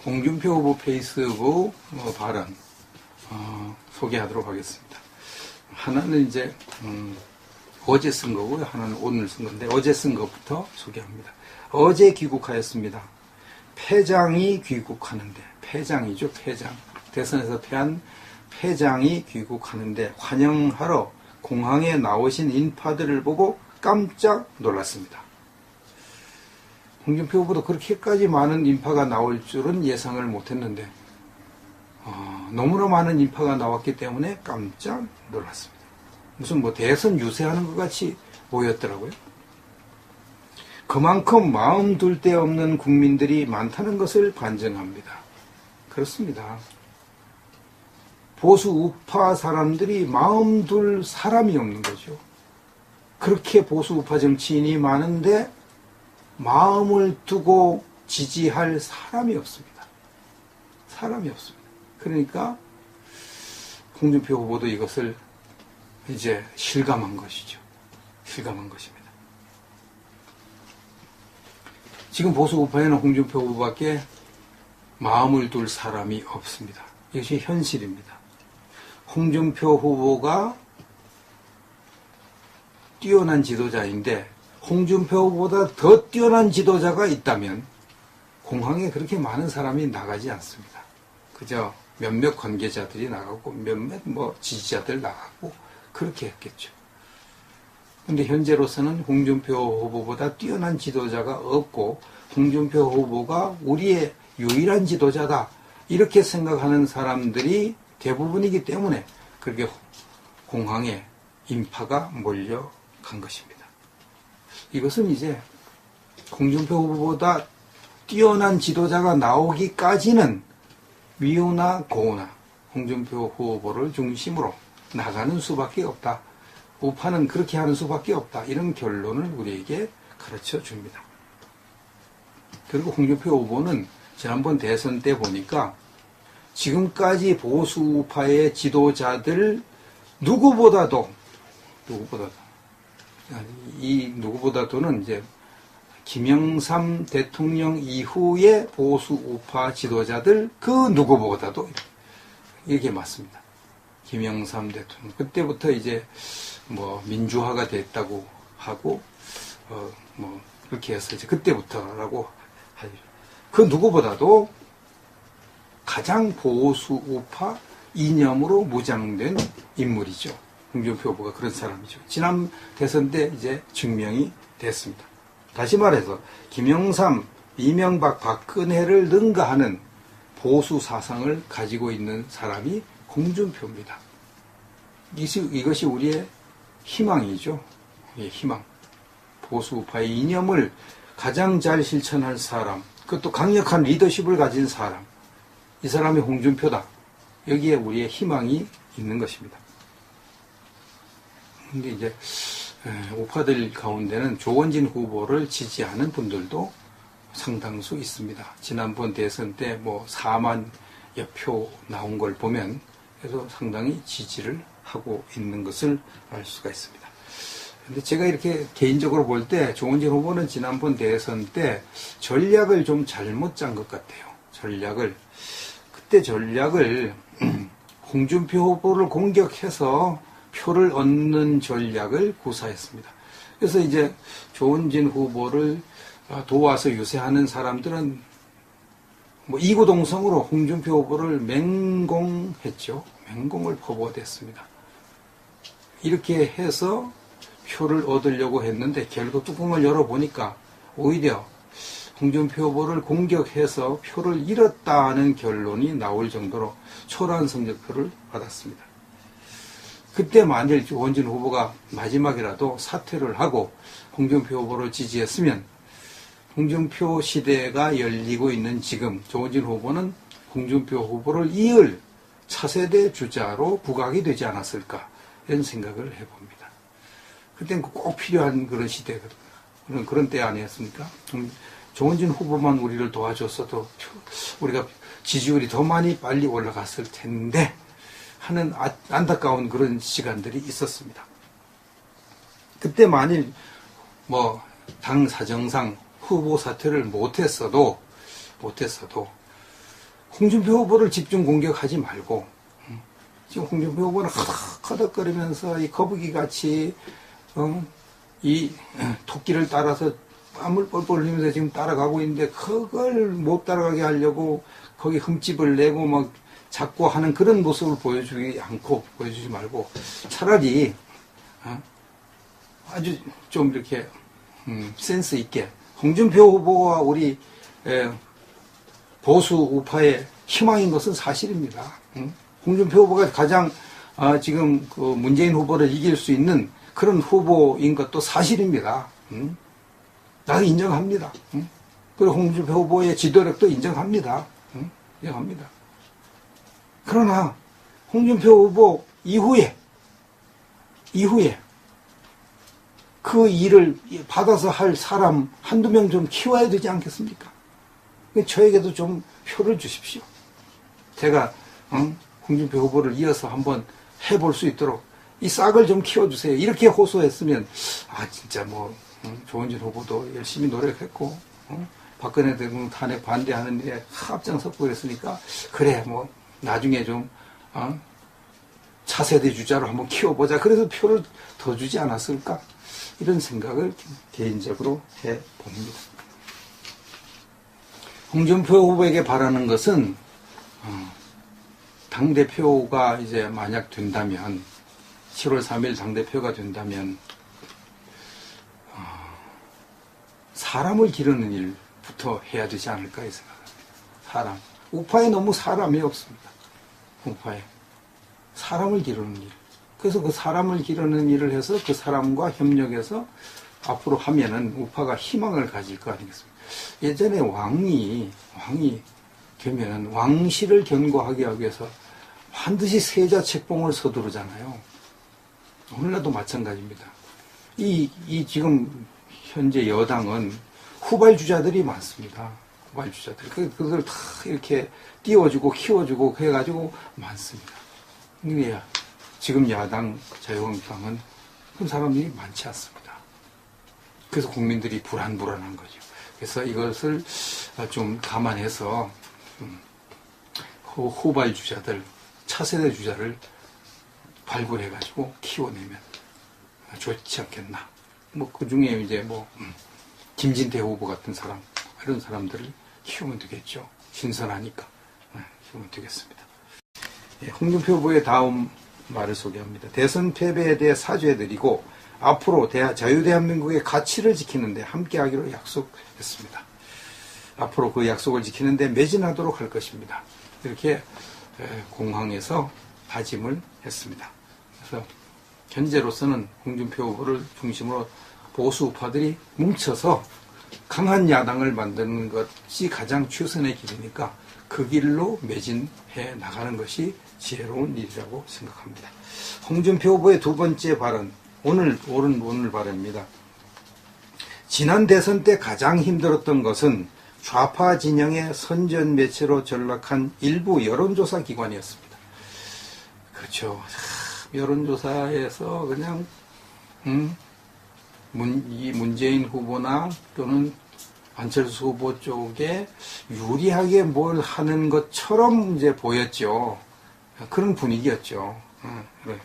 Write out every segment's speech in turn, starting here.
홍준표 후보 페이스북 발언 소개하도록 하겠습니다. 하나는 이제 어제 쓴 거고요. 하나는 오늘 쓴 건데 어제 쓴 것부터 소개합니다. 어제 귀국하였습니다. 패장이 귀국하는데, 패장이죠. 패장. 대선에서 패한 패장이 귀국하는데 환영하러 공항에 나오신 인파들을 보고 깜짝 놀랐습니다. 홍준표 후보도 그렇게까지 많은 인파가 나올 줄은 예상을 못했는데 너무나 많은 인파가 나왔기 때문에 깜짝 놀랐습니다. 무슨 대선 유세하는 것 같이 보였더라고요. 그만큼 마음 둘 데 없는 국민들이 많다는 것을 반증합니다. 그렇습니다. 보수 우파 사람들이 마음 둘 사람이 없는 거죠. 그렇게 보수 우파 정치인이 많은데 마음을 두고 지지할 사람이 없습니다. 사람이 없습니다. 그러니까 홍준표 후보도 이것을 이제 실감한 것이죠. 실감한 것입니다. 지금 보수 우파에는 홍준표 후보밖에 마음을 둘 사람이 없습니다. 이것이 현실입니다. 홍준표 후보가 뛰어난 지도자인데 홍준표 후보보다 더 뛰어난 지도자가 있다면 공항에 그렇게 많은 사람이 나가지 않습니다. 그저 몇몇 관계자들이 나가고 몇몇 지지자들 나가고 그렇게 했겠죠. 그런데 현재로서는 홍준표 후보보다 뛰어난 지도자가 없고 홍준표 후보가 우리의 유일한 지도자다 이렇게 생각하는 사람들이 대부분이기 때문에 그렇게 공항에 인파가 몰려간 것입니다. 이것은 이제 홍준표 후보보다 뛰어난 지도자가 나오기까지는 미우나 고우나 홍준표 후보를 중심으로 나가는 수밖에 없다. 우파는 그렇게 하는 수밖에 없다. 이런 결론을 우리에게 가르쳐 줍니다. 그리고 홍준표 후보는 지난번 대선 때 보니까 지금까지 보수 우파의 지도자들 누구보다도는 이제 김영삼 대통령 이후의 보수 우파 지도자들 그 누구보다도 이게 맞습니다. 김영삼 대통령 그때부터 이제 민주화가 됐다고 하고 그렇게 해서 이제 그때부터라고 하죠. 그 누구보다도 가장 보수 우파 이념으로 무장된 인물이죠. 홍준표 후보가 그런 사람이죠. 지난 대선 때 이제 증명이 됐습니다. 다시 말해서 김영삼, 이명박, 박근혜를 능가하는 보수 사상을 가지고 있는 사람이 홍준표입니다. 이것이 우리의 희망이죠. 희망. 보수 우파의 이념을 가장 잘 실천할 사람, 그것도 강력한 리더십을 가진 사람, 이 사람이 홍준표다. 여기에 우리의 희망이 있는 것입니다. 근데 이제 우파들 가운데는 조원진 후보를 지지하는 분들도 상당수 있습니다. 지난번 대선 때 4만여 표 나온 걸 보면 그래서 상당히 지지를 하고 있는 것을 알 수가 있습니다. 근데 제가 이렇게 개인적으로 볼 때 조원진 후보는 지난번 대선 때 전략을 좀 잘못 짠 것 같아요. 그때 전략을 홍준표 후보를 공격해서 표를 얻는 전략을 구사했습니다. 그래서 이제 조원진 후보를 도와서 유세하는 사람들은 이구동성으로 홍준표 후보를 맹공했죠. 맹공을 퍼부어댔습니다. 이렇게 해서 표를 얻으려고 했는데 결국 뚜껑을 열어보니까 오히려 홍준표 후보를 공격해서 표를 잃었다는 결론이 나올 정도로 초라한 성적표를 받았습니다. 그때 만일 조원진 후보가 마지막이라도 사퇴를 하고 홍준표 후보를 지지했으면 홍준표 시대가 열리고 있는 지금 조원진 후보는 홍준표 후보를 이을 차세대 주자로 부각이 되지 않았을까 이런 생각을 해봅니다. 그때는 꼭 필요한 그런 시대거든요. 그런 때 아니었습니까? 조원진 후보만 우리를 도와줬어도 우리가 지지율이 더 많이 빨리 올라갔을 텐데 하는 안타까운 그런 시간들이 있었습니다. 그때 만일 당 사정상 후보 사퇴를 못했어도 홍준표 후보를 집중 공격하지 말고, 지금 홍준표 후보는 허덕거리면서 이 거북이같이, 이 토끼를 따라서 땀을 뻘뻘 흘리면서 지금 따라가고 있는데, 그걸 못 따라가게 하려고 거기 흠집을 내고 막 자꾸 하는 그런 모습을 보여주지 말고, 차라리, 아주 좀 이렇게, 센스 있게, 홍준표 후보와 우리, 보수 우파의 희망인 것은 사실입니다. 홍준표 후보가 가장 지금 그 문재인 후보를 이길 수 있는 그런 후보인 것도 사실입니다. 나도 인정합니다. 그리고 홍준표 후보의 지도력도 인정합니다. 인정합니다. 그러나 홍준표 후보 이후에 그 일을 받아서 할 사람 한두 명 좀 키워야 되지 않겠습니까? 저에게도 좀 표를 주십시오. 제가 홍준표 후보를 이어서 한번 해볼 수 있도록 이 싹을 좀 키워주세요. 이렇게 호소했으면 진짜 뭐 조원진 후보도 열심히 노력했고 박근혜 대통령 탄핵 반대하는 일에 앞장섰고 그랬으니까 그래 뭐 나중에 좀 차세대 주자로 한번 키워보자. 그래서 표를 더 주지 않았을까? 이런 생각을 개인적으로 해봅니다. 홍준표 후보에게 바라는 것은 당대표가 이제 만약 된다면 7월 3일 당대표가 된다면 사람을 기르는 일부터 해야 되지 않을까 이 생각합니다. 사람. 우파에 너무 사람이 없습니다. 우파에. 사람을 기르는 일. 그래서 그 사람을 기르는 일을 해서 그 사람과 협력해서 앞으로 하면은 우파가 희망을 가질 거 아니겠습니까? 예전에 왕이 되면은 왕실을 견고하게 하기 위해서 반드시 세자 책봉을 서두르잖아요. 오늘날도 마찬가지입니다. 이 지금 현재 여당은 후발주자들이 많습니다. 후발주자들. 그들 다 이렇게 띄워주고 키워주고 해가지고 많습니다. 근데 지금 야당 자유한국당은 그런 사람들이 많지 않습니다. 그래서 국민들이 불안한 거죠. 그래서 이것을 좀 감안해서 후발 주자들, 차세대 주자를 발굴해가지고 키워내면 좋지 않겠나. 뭐 그 중에 이제 뭐 김진태 후보 같은 사람, 이런 사람들을 키우면 되겠죠. 신선하니까 키우면 되겠습니다. 홍준표 후보의 다음 말을 소개합니다. 대선 패배에 대해 사죄해드리고 앞으로 자유대한민국의 가치를 지키는데 함께하기로 약속했습니다. 앞으로 그 약속을 지키는데 매진하도록 할 것입니다. 이렇게 공항에서 다짐을 했습니다. 그래서 현재로서는 홍준표 후보를 중심으로 보수 우파들이 뭉쳐서 강한 야당을 만드는 것이 가장 최선의 길이니까 그 길로 매진해 나가는 것이 지혜로운 일이라고 생각합니다. 홍준표 후보의 두 번째 발언, 오늘 발언입니다. 지난 대선 때 가장 힘들었던 것은 좌파 진영의 선전 매체로 전락한 일부 여론조사 기관이었습니다. 그렇죠. 여론조사에서 그냥 이 문재인 후보나 또는 안철수 후보 쪽에 유리하게 뭘 하는 것처럼 이제 보였죠. 그런 분위기였죠. 그래.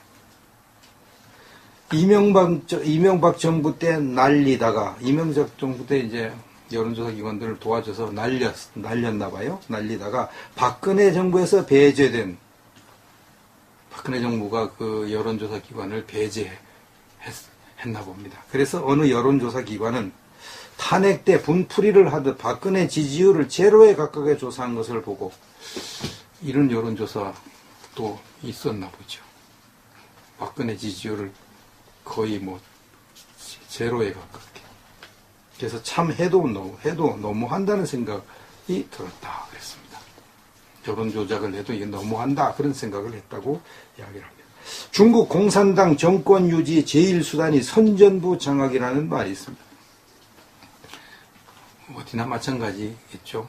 이명박 정부 때 날리다가, 이명박 정부 때 이제 여론조사 기관들을 도와줘서 날렸나 봐요. 날리다가 박근혜 정부에서 배제된, 박근혜 정부가 그 여론조사 기관을 배제했나 봅니다. 그래서 어느 여론조사 기관은 탄핵 때 분풀이를 하듯 박근혜 지지율을 제로에 가깝게 조사한 것을 보고 이런 여론조사도 있었나 보죠. 박근혜 지지율을 거의 뭐 제로에 가깝게. 그래서 참 해도 너무한다는 생각이 들었다 그랬습니다. 여론 조작을 해도 이게 너무한다 그런 생각을 했다고 이야기를 합니다. 중국 공산당 정권 유지 제1수단이 선전부 장악이라는 말이 있습니다. 어디나 마찬가지겠죠.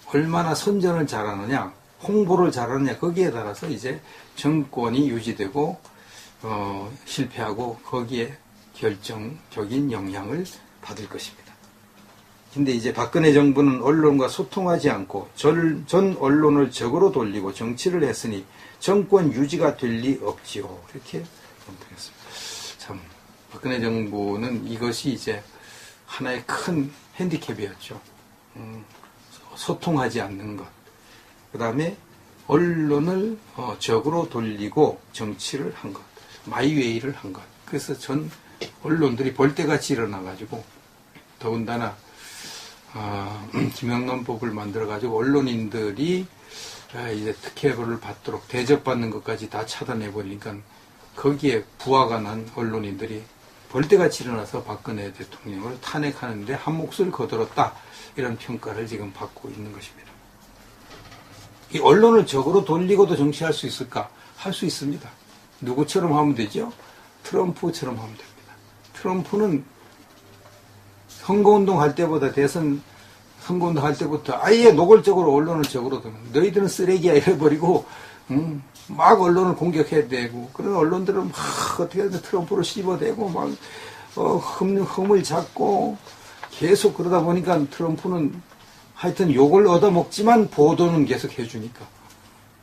얼마나 선전을 잘하느냐, 홍보를 잘하느냐 거기에 따라서 이제 정권이 유지되고 실패하고 거기에 결정적인 영향을 받을 것입니다. 근데 이제 박근혜 정부는 언론과 소통하지 않고 전 언론을 적으로 돌리고 정치를 했으니 정권 유지가 될 리 없지요. 이렇게 검토했습니다. 참, 박근혜 정부는 이것이 이제 하나의 큰 핸디캡이었죠. 소통하지 않는 것. 그 다음에 언론을 적으로 돌리고 정치를 한 것. 마이웨이를 한 것. 그래서 전 언론들이 벌떼같이 일어나가지고 더군다나 김영란법을 만들어가지고 언론인들이 이제 특혜를 받도록 대접받는 것까지 다 차단해버리니까 거기에 부하가 난 언론인들이 벌떼같이 일어나서 박근혜 대통령을 탄핵하는데 한 몫을 거들었다. 이런 평가를 지금 받고 있는 것입니다. 이 언론을 적으로 돌리고도 정치할 수 있을까? 할 수 있습니다. 누구처럼 하면 되죠? 트럼프처럼 하면 됩니다. 트럼프는 선거운동 할 때보다 대선 선거운동 할 때부터 아예 노골적으로 언론을 적으로 도는 너희들은 쓰레기야 이래버리고 막 언론을 공격해야 되고 그런 언론들은 막 어떻게든 트럼프를 씹어대고 막 흠을 잡고 계속 그러다 보니까 트럼프는 하여튼 욕을 얻어먹지만 보도는 계속 해주니까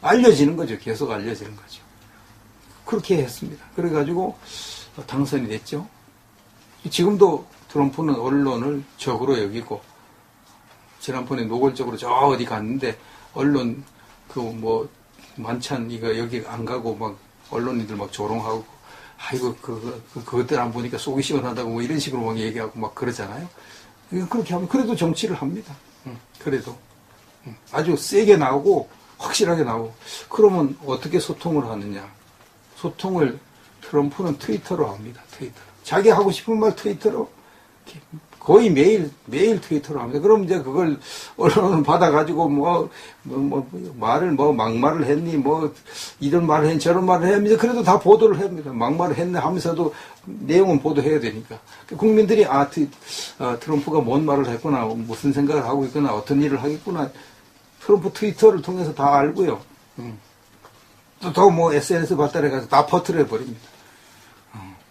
알려지는 거죠. 계속 알려지는 거죠. 그렇게 했습니다. 그래가지고 당선이 됐죠. 지금도 트럼프는 언론을 적으로 여기고 지난번에 노골적으로 저 어디 갔는데 언론 만찬 이거 여기 안 가고 막 언론인들 막 조롱하고 아이고 그것들 안 보니까 속이 시원하다고 뭐 이런 식으로 막 얘기하고 막 그러잖아요. 그렇게 하면 그래도 정치를 합니다. 그래도 아주 세게 나오고 확실하게 나오고 그러면 어떻게 소통을 하느냐? 소통을 트럼프는 트위터로 합니다. 트위터. 자기 하고 싶은 말 트위터로 거의 매일 트위터로 합니다. 그럼 이제 그걸 언론은 받아가지고 막말을 했니 이런 말을 했니 저런 말을 했니 그래도 다 보도를 합니다. 막말을 했네 하면서도 내용은 보도해야 되니까. 국민들이 트럼프가 뭔 말을 했구나 무슨 생각을 하고 있구나 어떤 일을 하겠구나 트럼프 트위터를 통해서 다 알고요. 또 SNS 발달해가지고 다 퍼뜨려 버립니다.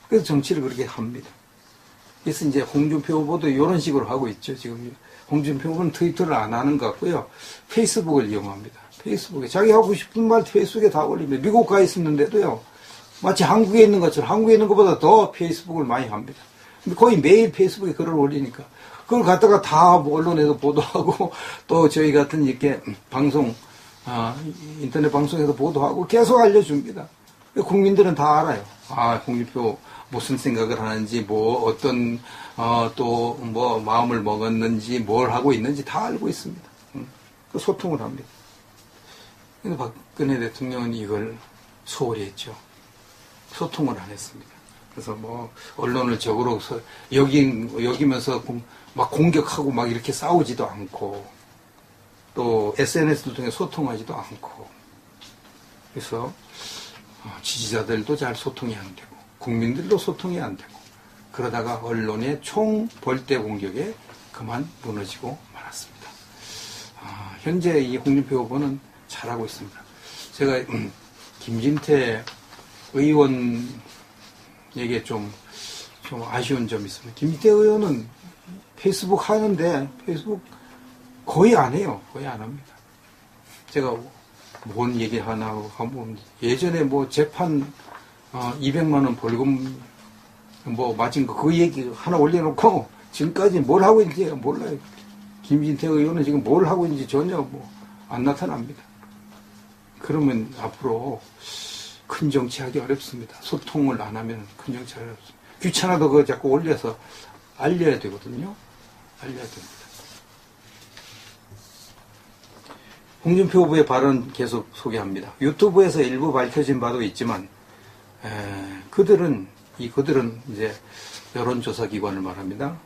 그래서 정치를 그렇게 합니다. 그래서 이제 홍준표 후보도 이런 식으로 하고 있죠. 지금 홍준표 후보는 트위터를 안 하는 것 같고요. 페이스북을 이용합니다. 페이스북에 자기 하고 싶은 말 페이스북에 다 올립니다. 미국 가 있었는데도요. 마치 한국에 있는 것처럼 한국에 있는 것보다 더 페이스북을 많이 합니다. 거의 매일 페이스북에 글을 올리니까 그걸 갖다가 다 언론에서 보도하고 또 저희 같은 이렇게 방송 인터넷 방송에서 보도하고 계속 알려줍니다. 국민들은 다 알아요. 홍준표 무슨 생각을 하는지, 어떤, 마음을 먹었는지, 뭘 하고 있는지 다 알고 있습니다. 그 소통을 합니다. 근데 박근혜 대통령은 이걸 소홀히 했죠. 소통을 안 했습니다. 그래서 언론을 적으로 여기면서 막 공격하고 막 이렇게 싸우지도 않고, 또 SNS를 통해 소통하지도 않고, 그래서 지지자들도 잘 소통이 안 되고, 국민들도 소통이 안 되고 그러다가 언론의 총 벌떼 공격에 그만 무너지고 말았습니다. 현재 이 홍준표 후보는 잘하고 있습니다. 제가 김진태 의원에게 좀 아쉬운 점이 있습니다. 김진태 의원은 페이스북 하는데 페이스북 거의 안 해요. 거의 안 합니다. 제가 뭔 얘기 하나 하면 예전에 재판 200만 원 벌금 맞은 거 그 얘기 하나 올려놓고 지금까지 뭘 하고 있는지 몰라요. 김진태 의원은 지금 뭘 하고 있는지 전혀 안 나타납니다. 그러면 앞으로 큰 정치하기 어렵습니다. 소통을 안 하면 큰 정치하기 어렵습니다. 귀찮아도 그거 자꾸 올려서 알려야 되거든요. 알려야 됩니다. 홍준표 후보의 발언 계속 소개합니다. 유튜브에서 일부 밝혀진 바도 있지만 그들은 이제 여론조사기관을 말합니다.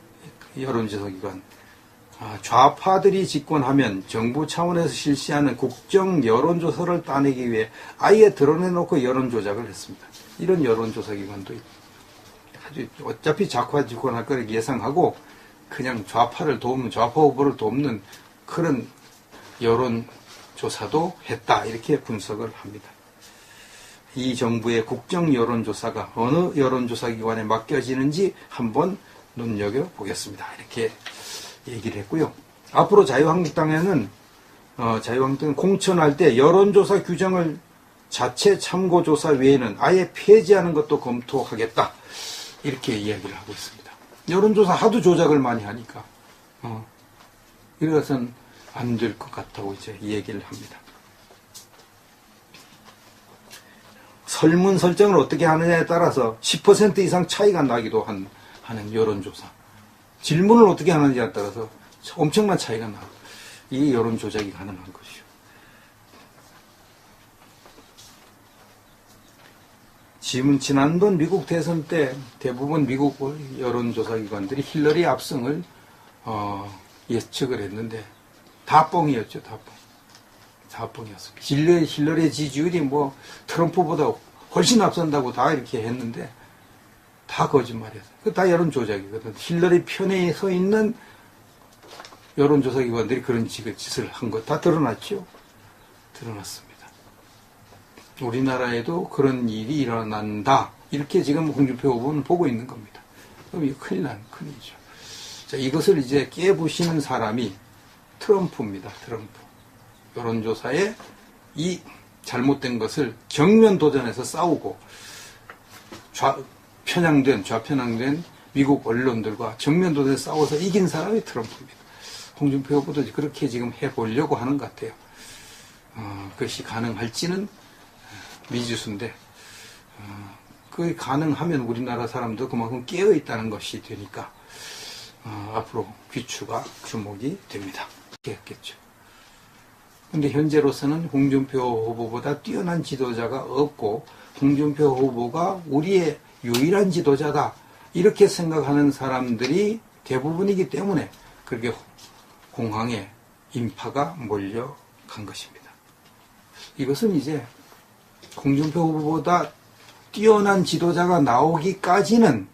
여론조사기관. 좌파들이 집권하면 정부 차원에서 실시하는 국정 여론조사를 따내기 위해 아예 드러내놓고 여론조작을 했습니다. 이런 여론조사기관도 아주 어차피 좌파 집권할 거를 예상하고 그냥 좌파 후보를 돕는 그런 여론조사도 했다. 이렇게 분석을 합니다. 이 정부의 국정 여론조사가 어느 여론조사기관에 맡겨지는지 한번 눈여겨보겠습니다. 이렇게 얘기를 했고요. 앞으로 자유한국당은 공천할 때 여론조사 규정을 자체 참고조사 외에는 아예 폐지하는 것도 검토하겠다. 이렇게 이야기를 하고 있습니다. 여론조사 하도 조작을 많이 하니까 이것은 안 될 것 같다고 이제 이 얘기를 합니다. 설문 설정을 어떻게 하느냐에 따라서 10% 이상 차이가 나기도 하는 여론조사. 질문을 어떻게 하느냐에 따라서 엄청난 차이가 나고 이 여론 조작이 가능한 것이죠. 지난번 미국 대선 때 대부분 미국 여론조사기관들이 힐러리 압승을 예측을 했는데 다 뻥이었죠. 다 뻥이었습니다. 힐러리의 지지율이 뭐 트럼프보다 훨씬 앞선다고 다 이렇게 했는데 다 거짓말이었어요. 다 여론 조작이거든. 힐러리 편에 서 있는 여론조사기관들이 그런 짓을 한 것 다 드러났죠. 드러났습니다. 우리나라에도 그런 일이 일어난다. 이렇게 지금 홍준표 후보는 보고 있는 겁니다. 그럼 이거 큰일이죠. 자, 이것을 이제 깨부시는 사람이 트럼프입니다. 트럼프. 여론조사에 이 잘못된 것을 정면 도전해서 싸우고 좌편향된 미국 언론들과 정면 도전해서 싸워서 이긴 사람이 트럼프입니다. 홍준표 후보도 그렇게 지금 해보려고 하는 것 같아요. 그것이 가능할지는 미지수인데 그게 가능하면 우리나라 사람도 그만큼 깨어있다는 것이 되니까 앞으로 귀추가 주목이 됩니다. 그렇겠죠. 근데 현재로서는 홍준표 후보보다 뛰어난 지도자가 없고 홍준표 후보가 우리의 유일한 지도자다 이렇게 생각하는 사람들이 대부분이기 때문에 그렇게 공항에 인파가 몰려간 것입니다. 이것은 이제 홍준표 후보보다 뛰어난 지도자가 나오기까지는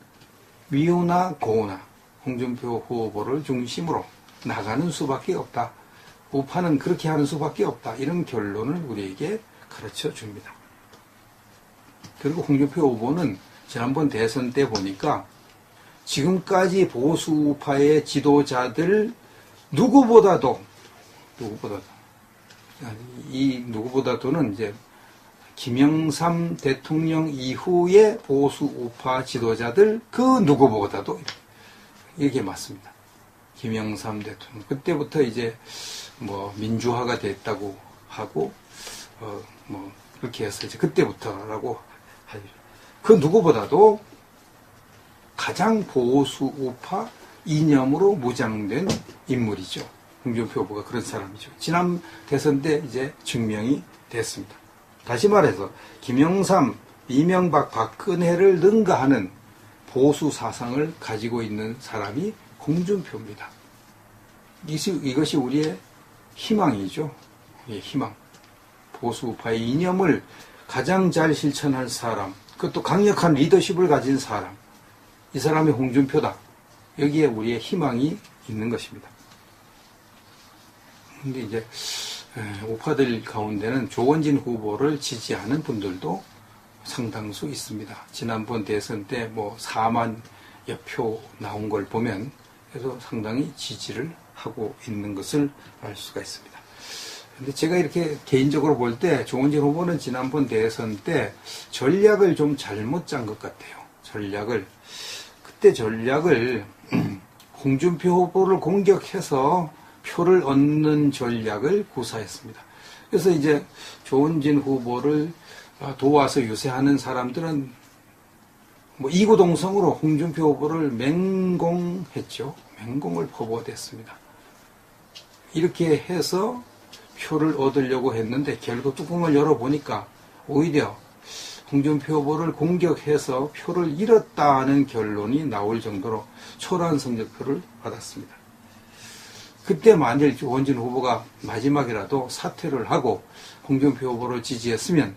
미우나 고우나 홍준표 후보를 중심으로 나가는 수밖에 없다. 우파는 그렇게 하는 수밖에 없다. 이런 결론을 우리에게 가르쳐 줍니다. 그리고 홍준표 후보는 지난번 대선 때 보니까 지금까지 보수 우파의 지도자들 누구보다도는 이제 김영삼 대통령 이후의 보수 우파 지도자들 그 누구보다도 이게 맞습니다. 김영삼 대통령 그때부터 이제 뭐 민주화가 됐다고 하고 뭐 그렇게 해서 이제 그때부터라고 하죠. 그 누구보다도 가장 보수 우파 이념으로 무장된 인물이죠. 홍준표 후보가 그런 사람이죠. 지난 대선 때 이제 증명이 됐습니다. 다시 말해서 김영삼, 이명박, 박근혜를 능가하는 보수 사상을 가지고 있는 사람이 홍준표입니다. 이것이 우리의 희망이죠. 예, 희망. 보수 우파의 이념을 가장 잘 실천할 사람, 그것도 강력한 리더십을 가진 사람, 이 사람이 홍준표다. 여기에 우리의 희망이 있는 것입니다. 근데 이제 우파들 가운데는 조원진 후보를 지지하는 분들도 상당수 있습니다. 지난번 대선 때 뭐 4만여 표 나온 걸 보면 그래서 상당히 지지를 하고 있는 것을 알 수가 있습니다. 근데 제가 이렇게 개인적으로 볼 때 조원진 후보는 지난번 대선 때 전략을 좀 잘못 짠 것 같아요. 그때 전략을 홍준표 후보를 공격해서 표를 얻는 전략을 구사했습니다. 그래서 이제 조원진 후보를 도와서 유세하는 사람들은 뭐 이구동성으로 홍준표 후보를 맹공했죠. 맹공을 퍼부어댔습니다. 이렇게 해서 표를 얻으려고 했는데 결국 뚜껑을 열어보니까 오히려 홍준표 후보를 공격해서 표를 잃었다는 결론이 나올 정도로 초라한 성적표를 받았습니다. 그때 만일 조원진 후보가 마지막이라도 사퇴를 하고 홍준표 후보를 지지했으면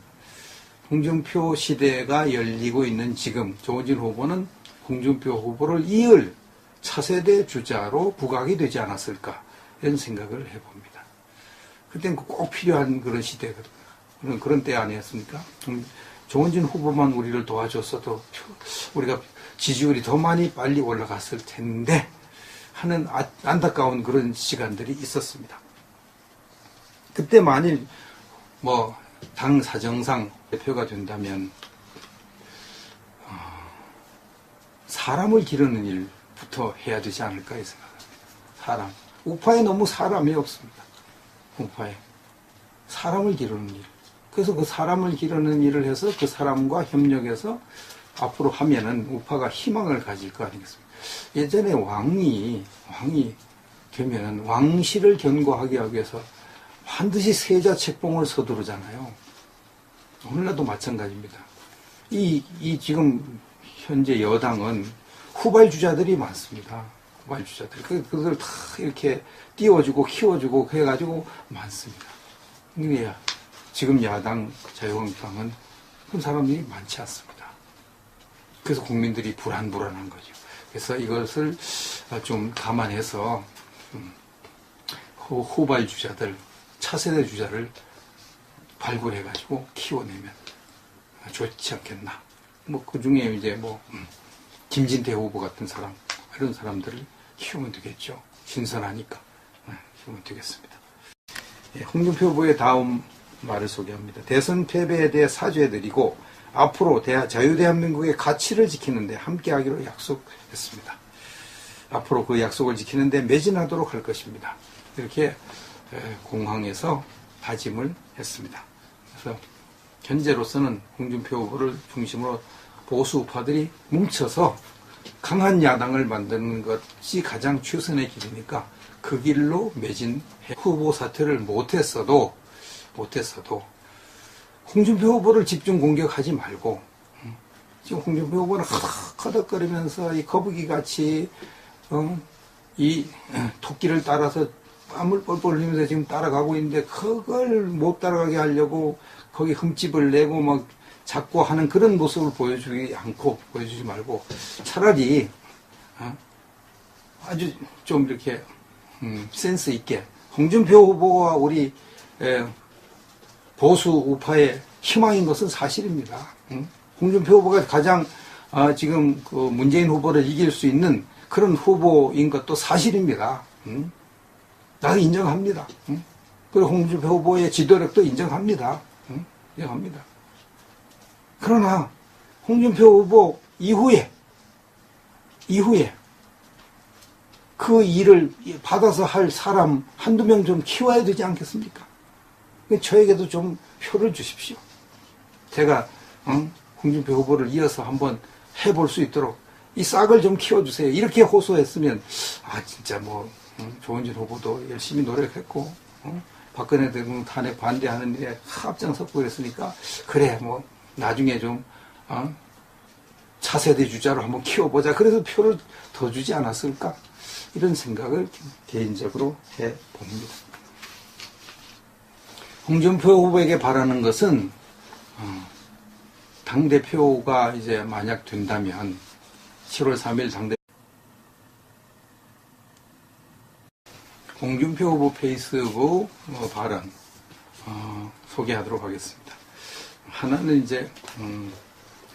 홍준표 시대가 열리고 있는 지금 조원진 후보는 홍준표 후보를 이을 차세대 주자로 부각이 되지 않았을까 이런 생각을 해봅니다. 그때는 꼭 필요한 그런 시대거든요. 그런 때 아니었습니까? 조원진 후보만 우리를 도와줬어도 우리가 지지율이 더 많이 빨리 올라갔을 텐데 하는 안타까운 그런 시간들이 있었습니다. 그때 만일 뭐 당 사정상 대표가 된다면 사람을 기르는 일부터 해야 되지 않을까 이 생각합니다. 사람. 우파에 너무 사람이 없습니다. 우파에. 사람을 기르는 일. 그래서 그 사람을 기르는 일을 해서 그 사람과 협력해서 앞으로 하면은 우파가 희망을 가질 거 아니겠습니까? 예전에 왕이 되면은 왕실을 견고하게 하기 위해서 반드시 세자 책봉을 서두르잖아요. 오늘날도 마찬가지입니다. 이 지금 현재 여당은 후발주자들이 많습니다. 후발주자들. 그들 다 이렇게 띄워주고 키워주고 해가지고 많습니다. 근데 지금 야당 자유한국당은 그런 사람들이 많지 않습니다. 그래서 국민들이 불안한 거죠. 그래서 이것을 좀 감안해서 후발주자들, 차세대 주자를 발굴해가지고 키워내면 좋지 않겠나. 뭐, 그 중에 이제 뭐, 김진태 후보 같은 사람, 이런 사람들을 키우면 되겠죠. 신선하니까. 키우면 되겠습니다. 홍준표 후보의 다음 말을 소개합니다. 대선 패배에 대해 사죄드리고, 앞으로 자유대한민국의 가치를 지키는데 함께하기로 약속했습니다. 앞으로 그 약속을 지키는데 매진하도록 할 것입니다. 이렇게 공항에서 다짐을 했습니다. 그래서 현재로서는 홍준표 후보를 중심으로 보수 우파들이 뭉쳐서 강한 야당을 만드는 것이 가장 최선의 길이니까 그 길로 매진해. 후보 사퇴를 못했어도 홍준표 후보를 집중 공격하지 말고, 지금 홍준표 후보는 허덕거리면서 이 거북이같이 이 토끼를 따라서 땀을 뻘뻘 흘리면서 지금 따라가고 있는데, 그걸 못 따라가게 하려고 거기 흠집을 내고 막 자꾸 하는 그런 모습을 보여주지 말고, 차라리 아주 좀 이렇게 센스 있게 홍준표 후보와 우리 보수 우파의 희망인 것은 사실입니다. 홍준표 후보가 가장 지금 그 문재인 후보를 이길 수 있는 그런 후보인 것도 사실입니다. 나도 인정합니다. 그리고 홍준표 후보의 지도력도 인정합니다. 인정합니다. 그러나 홍준표 후보 이후에 그 일을 받아서 할 사람 한두 명 좀 키워야 되지 않겠습니까? 저에게도 좀 표를 주십시오. 제가 홍준표 후보를 이어서 한번 해볼 수 있도록 이 싹을 좀 키워주세요. 이렇게 호소했으면 진짜 뭐 조원진 후보도 열심히 노력했고 박근혜 대통령 탄핵 반대하는 일에 앞장섰고 그랬으니까 그래 뭐 나중에 좀 차세대 주자로 한번 키워보자. 그래서 표를 더 주지 않았을까? 이런 생각을 개인적으로 해봅니다. 홍준표 후보에게 바라는 것은 당대표가 이제 만약 된다면 7월 3일 당대표 홍준표 후보 페이스북 발언 소개하도록 하겠습니다. 하나는 이제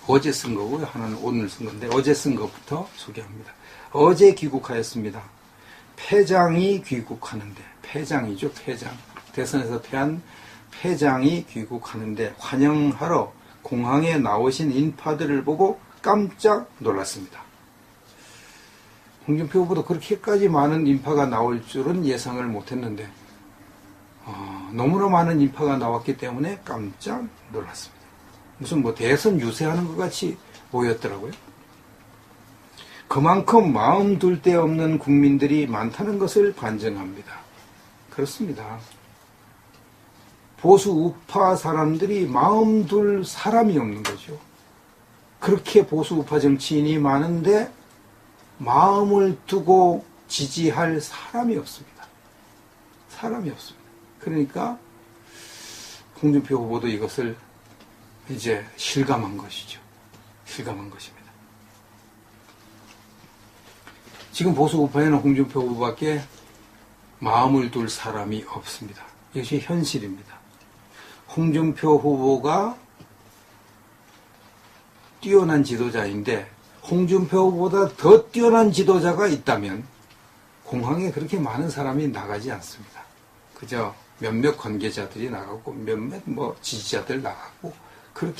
어제 쓴 거고요. 하나는 오늘 쓴 건데 어제 쓴 것부터 소개합니다. 어제 귀국하였습니다. 패장이 귀국하는데, 패장이죠, 패장. 대선에서 패한 패장이 귀국하는데 환영하러 공항에 나오신 인파들을 보고 깜짝 놀랐습니다. 홍준표 후보도 그렇게까지 많은 인파가 나올 줄은 예상을 못했는데 너무나 많은 인파가 나왔기 때문에 깜짝 놀랐습니다. 무슨 뭐 대선 유세하는 것 같이 보였더라고요. 그만큼 마음 둘 데 없는 국민들이 많다는 것을 반증합니다. 그렇습니다. 보수 우파 사람들이 마음 둘 사람이 없는 거죠. 그렇게 보수 우파 정치인이 많은데 마음을 두고 지지할 사람이 없습니다. 사람이 없습니다. 그러니까 홍준표 후보도 이것을 이제 실감한 것이죠. 실감한 것입니다. 지금 보수 우파에는 홍준표 후보밖에 마음을 둘 사람이 없습니다. 이것이 현실입니다. 홍준표 후보가 뛰어난 지도자인데 홍준표 후보보다 더 뛰어난 지도자가 있다면 공항에 그렇게 많은 사람이 나가지 않습니다. 그저 몇몇 관계자들이 나가고 몇몇 뭐 지지자들 나가고